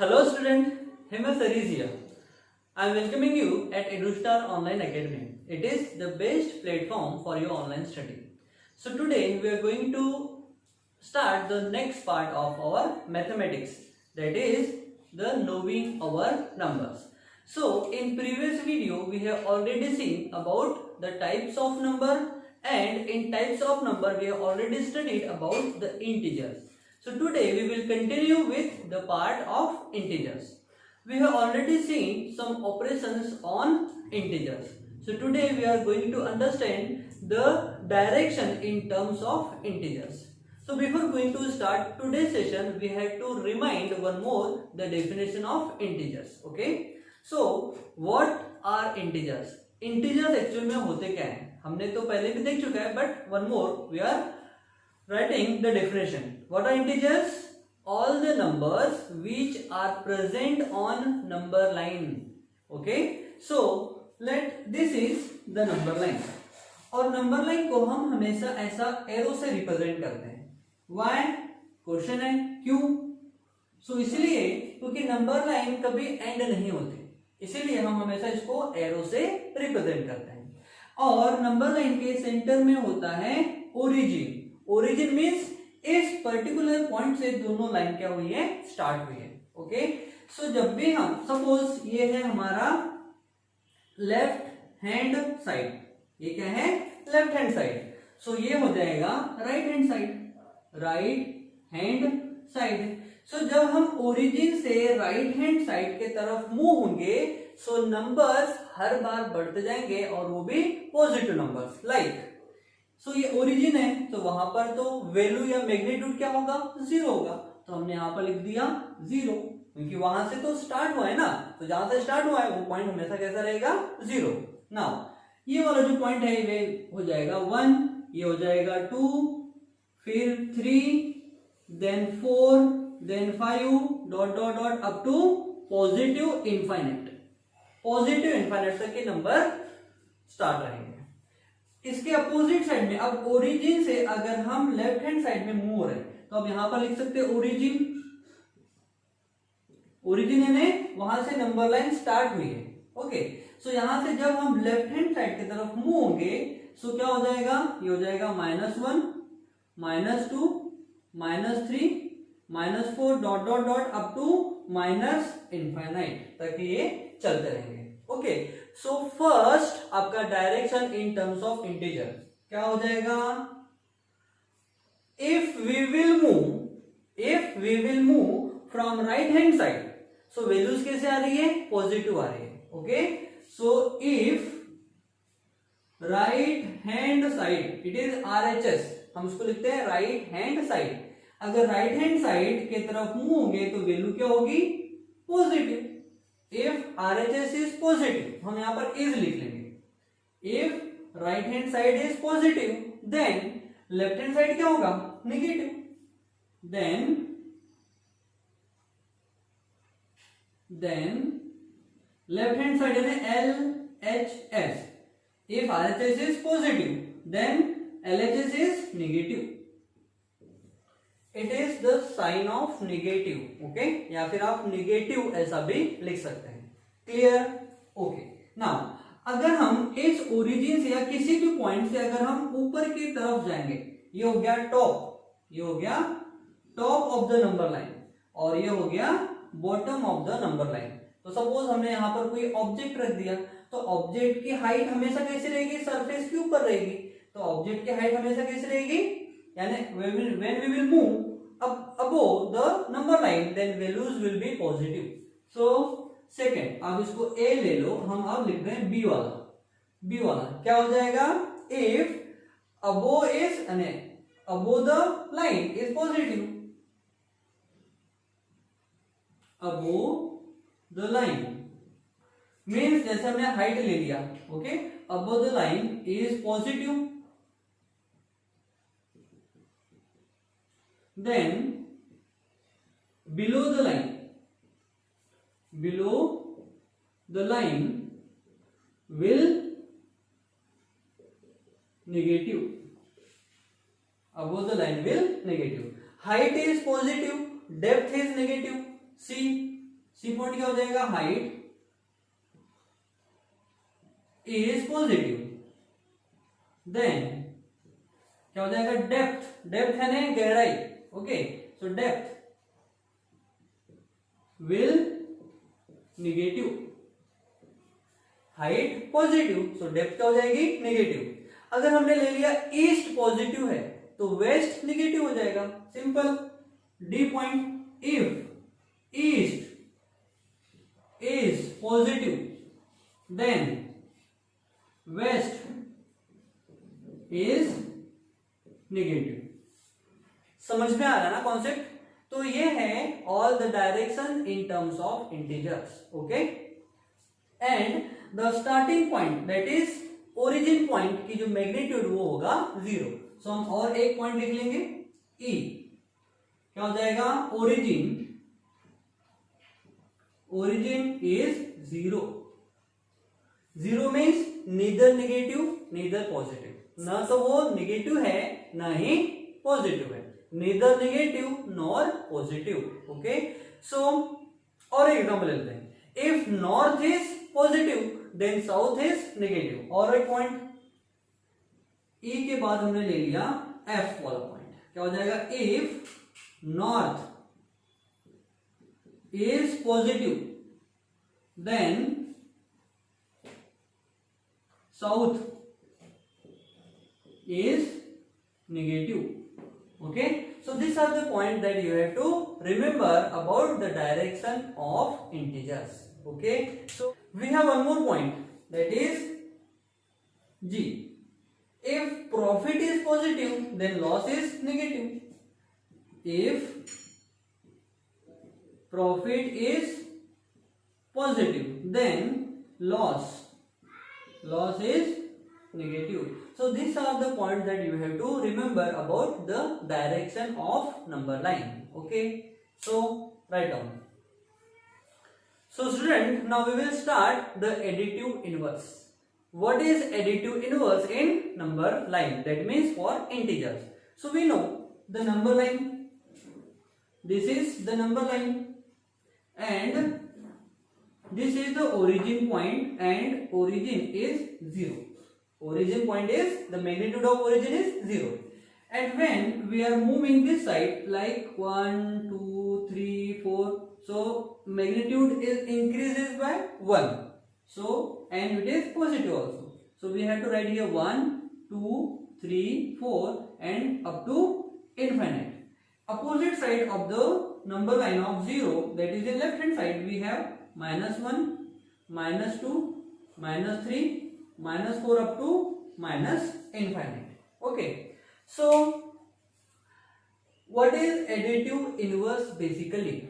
Hello student, Hemas is here. I am welcoming you at EduStar Online Academy. It is the best platform for your online study. So today we are going to start the next part of our mathematics, that is the knowing our numbers. So in previous video we have already seen about the types of number, and in types of number we have already studied about the integers. So today we will continue with the part of integers. We have already seen some operations on integers. So today we are going to understand the direction in terms of integers. So before going to start today's session, we have to remind one more the definition of integers. Okay. So what are integers? Integers actual में होते क्या हैं? हमने तो पहले भी देख चुका है, but one more we are writing the definition. What are integers? All the numbers which are present on number line. Okay. So this is the number line. और नंबर लाइन को हम हमेशा ऐसा एरो से रिप्रेजेंट करते हैं. Why? Question है क्यों? सो इसलिए क्योंकि नंबर लाइन कभी एंड नहीं होती, इसीलिए हम हमेशा इसको एरो से रिप्रेजेंट करते हैं. और नंबर लाइन के सेंटर में होता है ओरिजिन. ओरिजिन मीन्स इस पर्टिकुलर पॉइंट से दोनों लाइन क्या हुई है, स्टार्ट हुई है. ओके. सो जब भी हम सपोज ये है हमारा लेफ्ट हैंड साइड, ये क्या है, लेफ्ट हैंड साइड. सो ये हो जाएगा right hand side, right hand side. So जब हम ओरिजिन से राइट हैंड साइड के तरफ मूव होंगे, सो नंबर्स हर बार बढ़ते जाएंगे और वो भी पॉजिटिव नंबर्स. लाइक सो ये ओरिजिन है, तो वहां पर तो वैल्यू या मैग्नीट्यूड क्या होगा, जीरो होगा. तो हमने यहां पर लिख दिया जीरो, क्योंकि वहां से तो स्टार्ट हुआ है ना. तो जहां से स्टार्ट हुआ है वो पॉइंट हमेशा कैसा रहेगा, जीरो. नाउ ये वाला जो पॉइंट है वे हो जाएगा 1, ये हो जाएगा 2, फिर 3, then 4, then 5, dot dot dot up to positive infinite. Positive infinite तक के नंबर स्टार्ट रहेंगे. इसके अपोजिट साइड में अब ओरिजिन से अगर हम लेफ्ट हैंड साइड में मूव हो रहे हैं, तो अब यहां पर लिख सकते हैं ओरिजिन. ओरिजिन यानी वहां से नंबर लाइन स्टार्ट हुई है. ओके. सो यहां से जब हम लेफ्ट हैंड साइड की तरफ मूव होंगे, सो क्या हो जाएगा, ये हो जाएगा -1, -2, -3, -4, dot dot dot up to minus infinite तक ये चलते रहेंगे. ओके. सो फर्स्ट आपका direction in terms of integer क्या हो जाएगा, if we will move from right hand side, so values कैसे आ रही है, पॉजिटिव आ रही है. Okay. So if right hand side, it is RHS, हम इसको लिखते हैं राइट हैंड साइड. अगर राइट हैंड साइड के तरफ मूव होंगे तो वैल्यू क्या होगी, positive. If RHS is positive, हम यहां पर इज लिख लेंगे. If right hand side is positive, then left hand side क्या होगा, negative. Then left hand side यानी LHS. If RHS is positive, then LHS is negative. It is the sign of negative. Okay. या फिर आप negative ऐसा भी लिख सकते हैं. क्लियर. ओके. नाउ अगर हम इस ओरिजिन से या किसी भी पॉइंट से अगर हम ऊपर की तरफ जाएंगे, ये हो गया टॉप, ये हो गया top of the number line, और ये हो गया bottom of the number line. तो सपोज हमने यहां पर कोई ऑब्जेक्ट रख दिया, तो ऑब्जेक्ट की हाइट हमेशा कैसी रहेगी, सरफेस के ऊपर रहेगी. तो ऑब्जेक्ट की हाइट हमेशा कैसी रहेगी, यानी when we will move up above the number line, then values will be positive. So second, आप इसको A ले लो, हम अब लिख रहे हैं B वाला. B वाला क्या हो जाएगा, if above the line is positive, above the line means जैसे हमने हाइट ले लिया. Okay. above the line is positive, then below the line will negative. Above the line will negative. Height is positive, depth is negative. See, C point क्या हो जाएगा, height is positive, then क्या हो जाएगा, depth, depth है ना गहराई, okay, so depth will negative, height positive, so depth क्या हो जाएगी, नेगेटिव। अगर हमने ले लिया ईस्ट पॉजिटिव है तो वेस्ट नेगेटिव हो जाएगा, simple, D point, if east is positive then west is negative. समझ में आ रहा है ना कॉन्सेप्ट? तो ये है all the direction in terms of integers, okay. And the starting point that is origin point की जो मैग्नीट्यूड वो होगा 0। सो हम और एक पॉइंट लिख लेंगे, ई क्या हो जाएगा, origin is 0। 0 means neither negative neither positive, ना तो वो नेगेटिव है ना ही पॉजिटिव है, neither negative nor positive, okay. So और एक एग्जांपल लेते हैं, if north is positive then south is negative. और एक पॉइंट ई के बाद हमने ले लिया एफ वाला पॉइंट, क्या हो जाएगा, if north is positive then south is negative, okay. So these are the points that you have to remember about the direction of integers, okay. So we have one more point, that is G. If profit is positive then loss is negative. If profit is positive then loss is negative. So these are the points that you have to remember about the direction of number line, okay. So write down. So student, now we will start the additive inverse. What is additive inverse in number line? That means for integers. So we know the number line, this is the number line, and this is the origin point, and origin is 0. Origin point is, the magnitude of origin is 0. And when we are moving this side like 1, 2, 3, 4, so magnitude is increases by 1. So and it is positive also. So we have to write here 1, 2, 3, 4 and up to infinite. Opposite side of the number line of 0, that is in left hand side, we have -1, -2, -3, -4 up to minus infinite, okay. So what is additive inverse basically?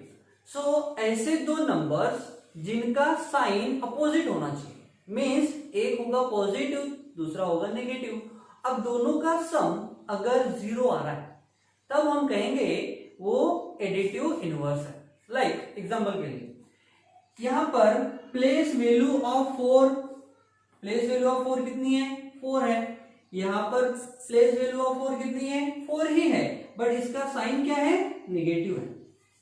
So ऐसे दो numbers जिनका sign opposite होना चाहिए, means एक होगा positive दूसरा होगा negative. अब दोनों का सम अगर 0 आ रहा है तब हम कहेंगे वो एडिटिव इनवर्स है। लाइक एग्जांपल के लिए यहां पर प्लेस वैल्यू ऑफ 4 कितनी है, 4 है। यहां पर प्लेस वैल्यू ऑफ 4 कितनी है, 4 ही है, बट इसका साइन क्या है, नेगेटिव है।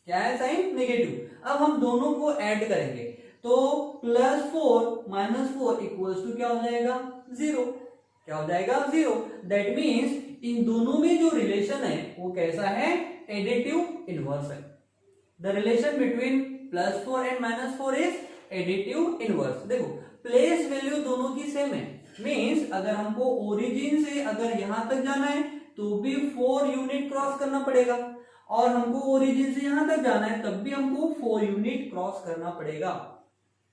क्या है साइन, नेगेटिव। अब हम दोनों को ऐड करेंगे तो +4 -4 इक्वल्स टू क्या हो जाएगा, 0। क्या हो जाएगा, 0। दैट मीन्स इन दोनों में जो रिलेशन है वो कैसा है, एडिटिव इनवर्स है। The relation between +4 and -4 is additive inverse. देखो प्लेस वैल्यू दोनों की सेम है, मीन्स अगर हमको ओरिजिन से अगर यहां तक जाना है तो भी 4 यूनिट क्रॉस करना पड़ेगा, और हमको ओरिजिन से यहां तक जाना है तब भी हमको 4 यूनिट क्रॉस करना पड़ेगा।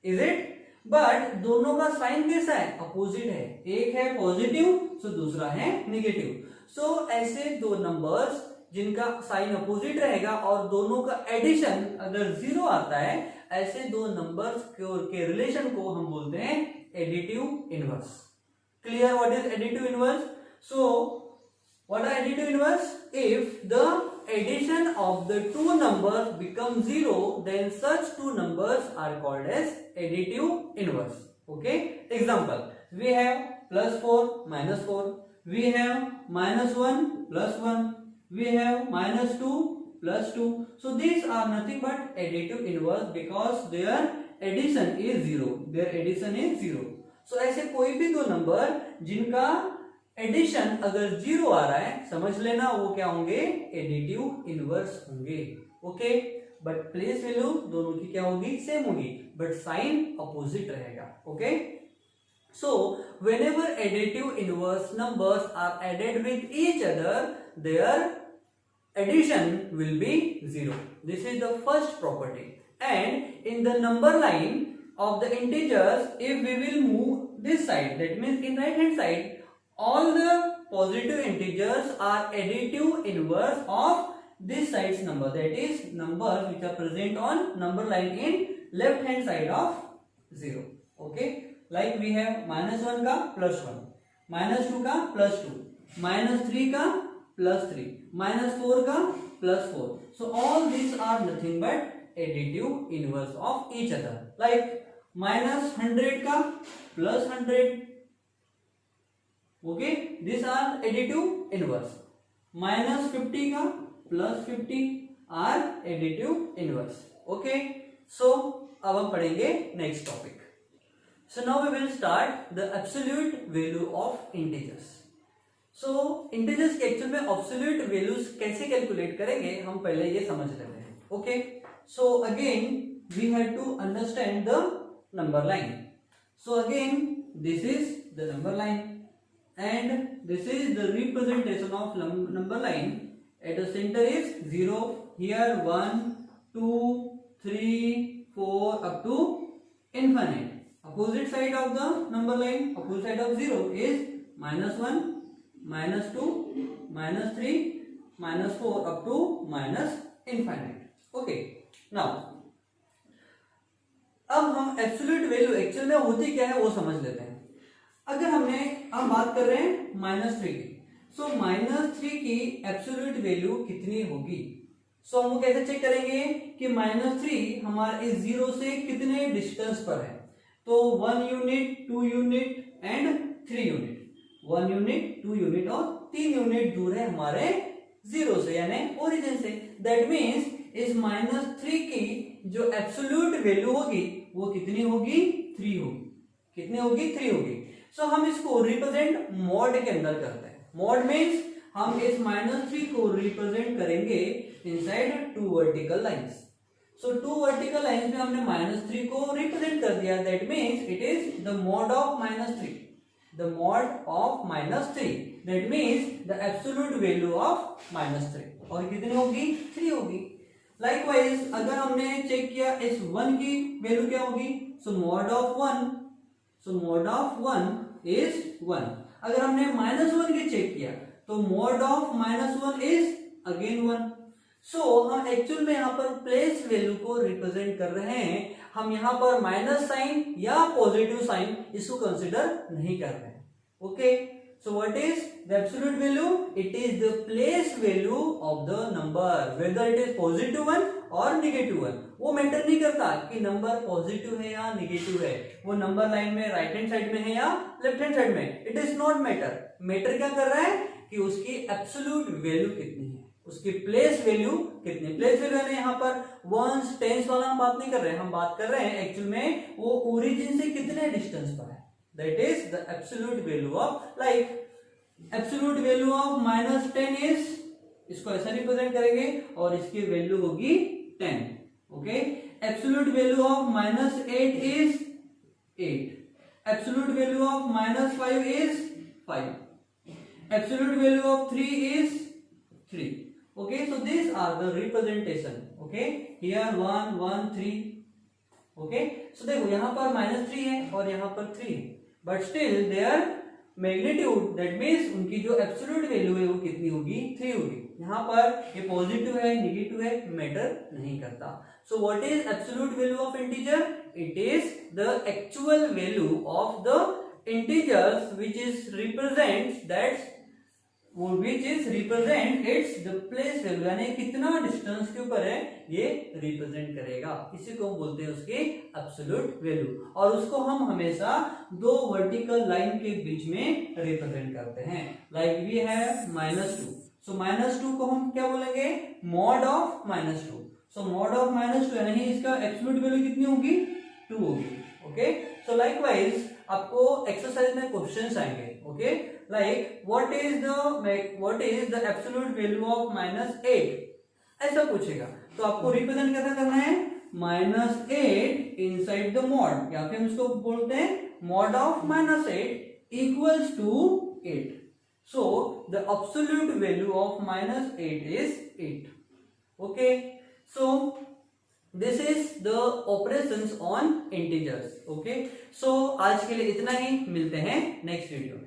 Is it? बट दोनों का साइन कैसा है, अपोजिट है। एक है पॉजिटिव सो दूसरा है नेगेटिव। सो ऐसे दो नंबर्स जिनका साइन अपोजिट रहेगा और दोनों का एडिशन अगर 0 आता है, ऐसे दो नंबर्स के रिलेशन को हम बोलते हैं additive inverse. Clear what is additive inverse? So what are additive inverse? If the addition of the two numbers becomes 0, then such two numbers are called as additive inverse. Okay, example, we have +4 -4, we have -1 +1, we have -2 plus 2. So these are nothing but additive inverse because their addition is 0. Their addition is 0. So ऐसे कोई भी दो number जिनका addition अगर 0 आ रहा है, समझ लेना वो क्या होंगे, एडिटिव इनवर्स होंगे. ओके, बट प्लेस वैल्यू दोनों की क्या होगी, सेम होगी, बट साइन अपोजिट रहेगा. Okay, so whenever additive inverse numbers are added with each other, their addition will be 0. This is the first property. And in the number line of the integers, if we will move this side, that means in right hand side, all the positive integers are additive inverse of this side's number, that is numbers which are present on number line in left hand side of 0. Okay, like we have -1 का +1, -2 का +2, -3 का +3, -4 का +4. So all these are nothing but additive inverse of each other. Like -100 का +100. Okay, these are additive inverse. -50 का +50 are additive inverse. Okay, so अब हम पढ़ेंगे next topic. So now we will start the absolute value of integers. So integers के actual में absolute values कैसे calculate करेंगे हम पहले ये समझ लेते हैं. Okay, so again we have to understand the number line. So again this is the number line and this is the representation of number line. At the center is 0, here 1, 2, 3, 4 up to infinite. Opposite side of the number line, opposite side of 0 is -1, -2, -3, -4 up to -infinite. Okay, now अब हम absolute value actual में होती क्या है वो समझ लेते हैं. अगर हम बात कर रहे हैं -3 की, सो -3 की एब्सोल्यूट वैल्यू कितनी होगी. सो हम कैसे चेक करेंगे कि -3 हमारे इस 0 से कितने डिस्टेंस पर है. तो 1 unit, 2 unit and 3 unit. 1 unit, 2 unit और 3 यूनिट दूर है हमारे 0 से यानी ओरिजिन से. दैट मीन्स इस -3 की जो एब्सोल्यूट वैल्यू होगी वो कितनी होगी, 3 होगी. कितनी होगी, 3 होगी. सो हम इसको रिप्रेजेंट मॉड के अंदर करते हैं. मॉड मीन्स हम इस -3 को रिप्रेजेंट करेंगे inside 2 vertical lines. So 2 vertical lines में हमने -3 को रिप्रेजेंट कर दिया. That means it is the mod of -3. The mod of -3. That means the absolute value of -3. और कितनी होगी, 3 होगी. Likewise अगर हमने चेक किया इस 1 की वैल्यू क्या होगी, so mod of 1. So mod of 1 is 1. अगर हमने -1 की चेक किया तो mod of -1 is again 1. सो हम एक्चुअल में यहाँ पर प्लेस वैल्यू को रिप्रेजेंट कर रहे हैं. हम यहाँ पर माइनस साइन या पॉजिटिव साइन इसको कंसिडर नहीं कर रहे हैं. Okay, so what is the absolute value, it is the place value of the number, whether it is positive 1 और नेगेटिव 1. वो मैटर नहीं करता कि नंबर पॉजिटिव है या नेगेटिव है, वो नंबर लाइन में राइट हैंड साइड में है या लेफ्ट हैंड साइड में. It is not matter. Matter क्या कर रहा है कि उसकी एब्सोल्यूट वैल्यू कितनी है, उसकी प्लेस वैल्यू कितनी. प्लेस वैल्यू है यहाँ पर वंस टेंस वाला हम बात नहीं कर रहे हैं, हम बात कर रहे हैं एक्चुअल में वो ओरिजिन से कितने डिस्टेंस पर है. That is the absolute value of, like absolute value of -10 is, इसको ऐसा रिप्रेजेंट करेंगे और इसकी वैल्यू होगी 10. Okay, absolute value of -8 is 8. Absolute value of -5 is 5. Absolute value of 3 is 3. Okay, so these are the representation. Okay, here 1 1 3. Okay, so देखो यहाँ पर -3 है और यहाँ पर 3 है, but still their magnitude, that means उनकी जो absolute value है वो कितनी होगी, 3 होगी. यहाँ पर ये पॉजिटिव है, नेगेटिव है, मैटर नहीं करता. So what is absolute value of integer? It is the actual value of the integers which is represents that which is represent its the place value, यानी कितना डिस्टेंस के ऊपर है ये रिप्रेजेंट करेगा. इसी को हम बोलते हैं उसकी एब्सोल्यूट वैल्यू. और उसको हम हमेशा 2 वर्टिकल लाइन के बीच में रिप्रेजेंट करते हैं. Like we have -2. सो -2 को हम क्या बोलेंगे, mod of -2। So mod of -2 यानी इसका एब्सोल्यूट वैल्यू कितनी होगी, 2 होगी। ओके, सो लाइकवाइज आपको एक्सरसाइज में क्वेश्चंस आएंगे। Okay, like what is the absolute value of -8, ऐसा पूछेगा। तो आपको रिप्रेजेंट कैसा करना है, -8 इनसाइड द मॉड, या फिर हम इसको बोलते हैं mod of -8 equals to 8। So the absolute value of -8 is 8। Okay, so this is the operations on integers. Okay, so आज के लिए इतना ही, मिलते हैं नेक्स्ट वीडियो में।